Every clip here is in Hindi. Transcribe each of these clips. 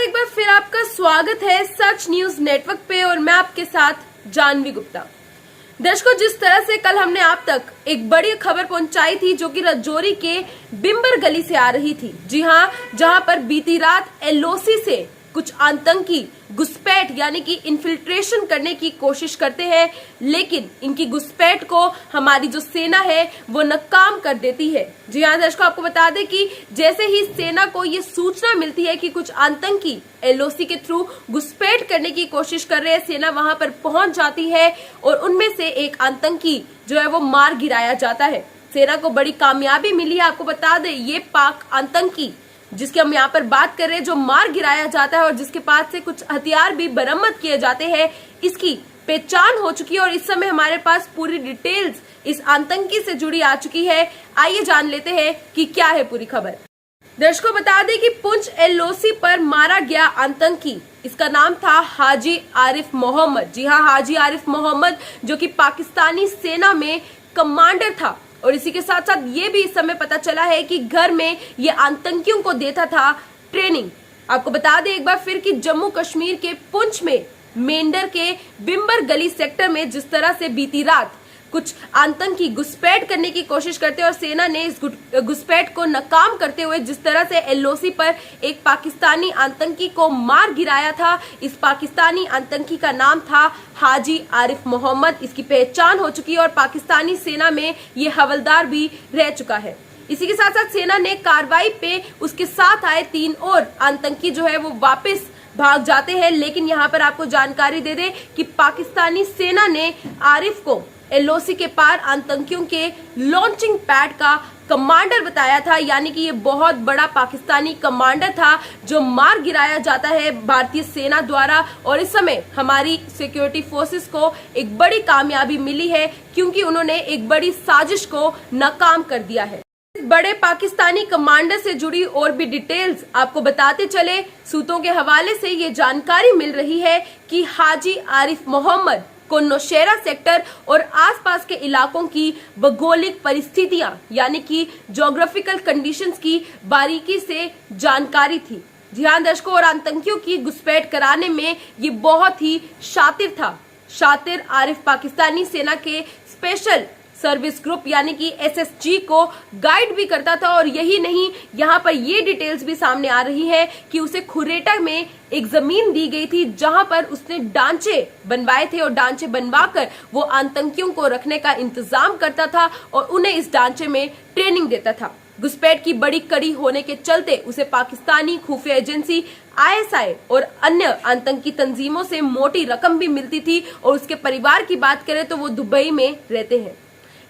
एक बार फिर आपका स्वागत है सच न्यूज नेटवर्क पे और मैं आपके साथ जानवी गुप्ता। दर्शकों, जिस तरह से कल हमने आप तक एक बड़ी खबर पहुंचाई थी जो कि राजौरी के बिम्बर गली से आ रही थी। जी हां, जहां पर बीती रात एलओसी से कुछ आतंकी घुसपैठ यानी कि इन्फिल्ट्रेशन करने की कोशिश करते हैं, लेकिन इनकी घुसपैठ को हमारी जो सेना है वो नाकाम कर देती है। जी हां दर्शकों, आपको बता दें कि जैसे ही सेना को ये सूचना मिलती है कि कुछ आतंकी एलओसी के थ्रू घुसपैठ करने की कोशिश कर रहे हैं, सेना वहां पर पहुंच जाती है और उनमें से एक आतंकी जो है वो मार गिराया जाता है। सेना को बड़ी कामयाबी मिली है। आपको बता दें, ये पाक आतंकी जिसकी हम यहाँ पर बात कर रहे हैं, जो मार गिराया जाता है और जिसके पास से कुछ हथियार भी बरामद किए जाते हैं, इसकी पहचान हो चुकी है और इस समय हमारे पास पूरी डिटेल्स इस आतंकी से जुड़ी आ चुकी है। आइए जान लेते हैं कि क्या है पूरी खबर। दर्शकों, बता दें कि पुंछ एलओसी पर मारा गया आतंकी, इसका नाम था हाजी आरिफ मोहम्मद। जी हाँ, हाजी आरिफ मोहम्मद, जो कि पाकिस्तानी सेना में कमांडर था। और इसी के साथ साथ ये भी इस समय पता चला है कि घर में ये आतंकियों को देता था ट्रेनिंग। आपको बता दें एक बार फिर कि जम्मू कश्मीर के पुंछ में मेंढर के बिम्बर गली सेक्टर में जिस तरह से बीती रात कुछ आतंकी घुसपैठ करने की कोशिश करते और सेना ने इस घुसपैठ को नाकाम करते हुए जिस तरह से एलओसी पर एक पाकिस्तानी आतंकी को मार गिराया था, इस पाकिस्तानी आतंकी का नाम था हाजी आरिफ मोहम्मद। इसकी पहचान हो चुकी है और पाकिस्तानी सेना में ये हवलदार भी रह चुका है। इसी के साथ साथ सेना ने कार्रवाई पे उसके साथ आए 3 और आतंकी जो है वो वापस भाग जाते हैं। लेकिन यहाँ पर आपको जानकारी दे दें कि पाकिस्तानी सेना ने आरिफ को एलओसी के पार आतंकियों के लॉन्चिंग पैड का कमांडर बताया था, यानी कि ये बहुत बड़ा पाकिस्तानी कमांडर था जो मार गिराया जाता है भारतीय सेना द्वारा। और इस समय हमारी सिक्योरिटी फोर्सेस को एक बड़ी कामयाबी मिली है क्योंकि उन्होंने एक बड़ी साजिश को नाकाम कर दिया है। बड़े पाकिस्तानी कमांडर से जुड़ी और भी डिटेल्स आपको बताते चले। सूत्रों के हवाले से ये जानकारी मिल रही है कि हाजी आरिफ मोहम्मद को नौशेरा सेक्टर और आसपास के इलाकों की भौगोलिक परिस्थितियां यानी कि ज्योग्राफिकल कंडीशंस की बारीकी से जानकारी थी। जी हां दर्शकों, और आतंकियों की घुसपैठ कराने में ये बहुत ही शातिर था। शातिर आरिफ पाकिस्तानी सेना के स्पेशल सर्विस ग्रुप यानी कि एसएसजी को गाइड भी करता था। और यही नहीं, यहाँ पर ये डिटेल्स भी सामने आ रही है कि उसे खुरेटा में एक जमीन दी गई थी जहां पर उसने ढांचे बनवाए थे और ढांचे बनवाकर वो आतंकियों को रखने का इंतजाम करता था और उन्हें इस ढांचे में ट्रेनिंग देता था। घुसपैठ की बड़ी कड़ी होने के चलते उसे पाकिस्तानी खुफिया एजेंसी आईएसआई और अन्य आतंकी तंजीमों से मोटी रकम भी मिलती थी। और उसके परिवार की बात करें तो वो दुबई में रहते हैं।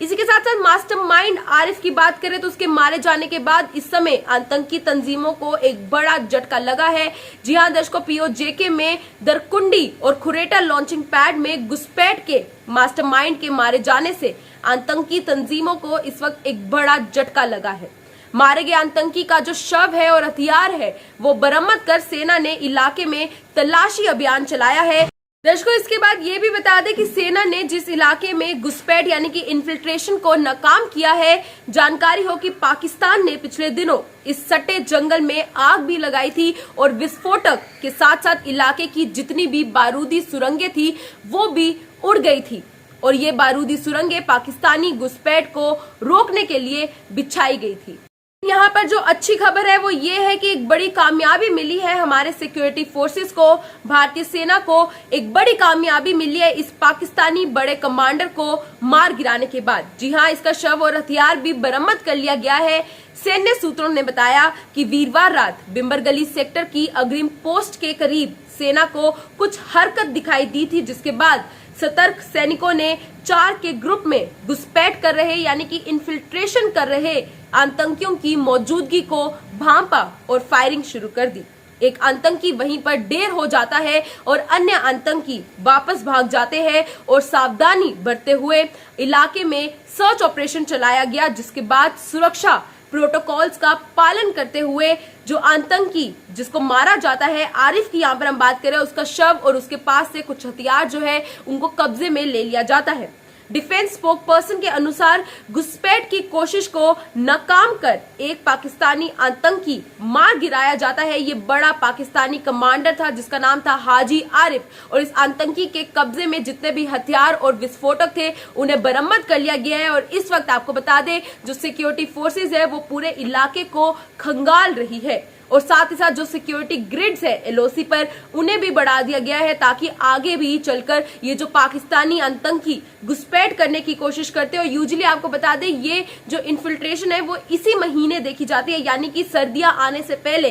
इसी के साथ साथ मास्टरमाइंड आरिफ की बात करें तो उसके मारे जाने के बाद इस समय आतंकी तंजीमों को एक बड़ा झटका लगा है। जी हां दर्शकों, पीओजेके में दरकुंडी और खुरेटा लॉन्चिंग पैड में घुसपैठ के मास्टरमाइंड के मारे जाने से आतंकी तंजीमों को इस वक्त एक बड़ा झटका लगा है। मारे गए आतंकी का जो शव है और हथियार है वो बरामद कर सेना ने इलाके में तलाशी अभियान चलाया है। दर्शकों, इसके बाद ये भी बता दें कि सेना ने जिस इलाके में घुसपैठ यानी कि इन्फिल्ट्रेशन को नाकाम किया है, जानकारी हो कि पाकिस्तान ने पिछले दिनों इस सटे जंगल में आग भी लगाई थी और विस्फोटक के साथ साथ इलाके की जितनी भी बारूदी सुरंगें थी वो भी उड़ गई थी। और ये बारूदी सुरंगें पाकिस्तानी घुसपैठ को रोकने के लिए बिछाई गई थी। यहाँ पर जो अच्छी खबर है वो ये है कि एक बड़ी कामयाबी मिली है हमारे सिक्योरिटी फोर्सेस को। भारतीय सेना को एक बड़ी कामयाबी मिली है इस पाकिस्तानी बड़े कमांडर को मार गिराने के बाद। जी हाँ, इसका शव और हथियार भी बरामद कर लिया गया है। सैन्य सूत्रों ने बताया कि वीरवार रात बिम्बर गली सेक्टर की अग्रिम पोस्ट के करीब सेना को कुछ हरकत दिखाई दी थी, जिसके बाद सतर्क सैनिकों ने 4 के ग्रुप में घुसपैठ कर रहे यानी कि इन्फिल्ट्रेशन कर रहे आतंकियों की मौजूदगी को भांपा और फायरिंग शुरू कर दी। एक आतंकी वहीं पर ढेर हो जाता है और अन्य आतंकी वापस भाग जाते हैं और सावधानी बरतते हुए इलाके में सर्च ऑपरेशन चलाया गया, जिसके बाद सुरक्षा प्रोटोकॉल्स का पालन करते हुए जो आतंकी जिसको मारा जाता है, आरिफ की यहाँ पर हम बात करें, उसका शव और उसके पास से कुछ हथियार जो है उनको कब्जे में ले लिया जाता है। डिफेंस स्पोक पर्सन के अनुसार घुसपैठ की कोशिश को नाकाम कर एक पाकिस्तानी आतंकी मार गिराया जाता है। ये बड़ा पाकिस्तानी कमांडर था जिसका नाम था हाजी आरिफ, और इस आतंकी के कब्जे में जितने भी हथियार और विस्फोटक थे उन्हें बरामद कर लिया गया है। और इस वक्त आपको बता दें, जो सिक्योरिटी फोर्सेज है वो पूरे इलाके को खंगाल रही है, और साथ ही साथ जो सिक्योरिटी ग्रिड्स है एलओसी पर उन्हें भी बढ़ा दिया गया है, ताकि आगे भी चलकर ये जो पाकिस्तानी आतंकी घुसपैठ करने की कोशिश करते हैं। और यूजुअली आपको बता दें, ये जो इन्फिल्ट्रेशन है वो इसी महीने देखी जाती है, यानी कि सर्दियां आने से पहले।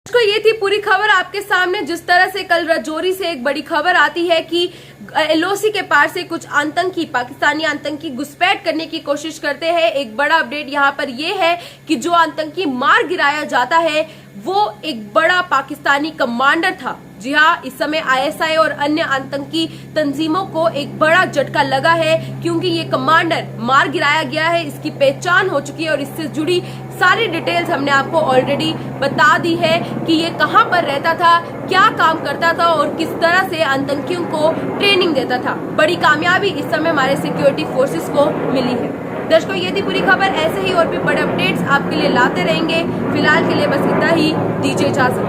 तो ये थी पूरी खबर आपके सामने। जिस तरह से कल राजौरी से एक बड़ी खबर आती है कि एलओसी के पार से कुछ आतंकी, पाकिस्तानी आतंकी घुसपैठ करने की कोशिश करते हैं। एक बड़ा अपडेट यहाँ पर यह है कि जो आतंकी मार गिराया जाता है वो एक बड़ा पाकिस्तानी कमांडर था। जी हाँ, इस समय आईएसआई और अन्य आतंकी तंजीमों को एक बड़ा झटका लगा है, क्योंकि ये कमांडर मार गिराया गया है, इसकी पहचान हो चुकी है और इससे जुड़ी सारी डिटेल्स हमने आपको ऑलरेडी बता दी है कि ये कहां पर रहता था, क्या काम करता था और किस तरह से आतंकियों को ट्रेनिंग देता था। बड़ी कामयाबी इस समय हमारे सिक्योरिटी फोर्सेस को मिली है। दर्शकों, ये थी पूरी खबर। ऐसे ही और भी बड़े अपडेट्स आपके लिए लाते रहेंगे। फिलहाल के लिए बस इतना ही। दीजिए इजाजत।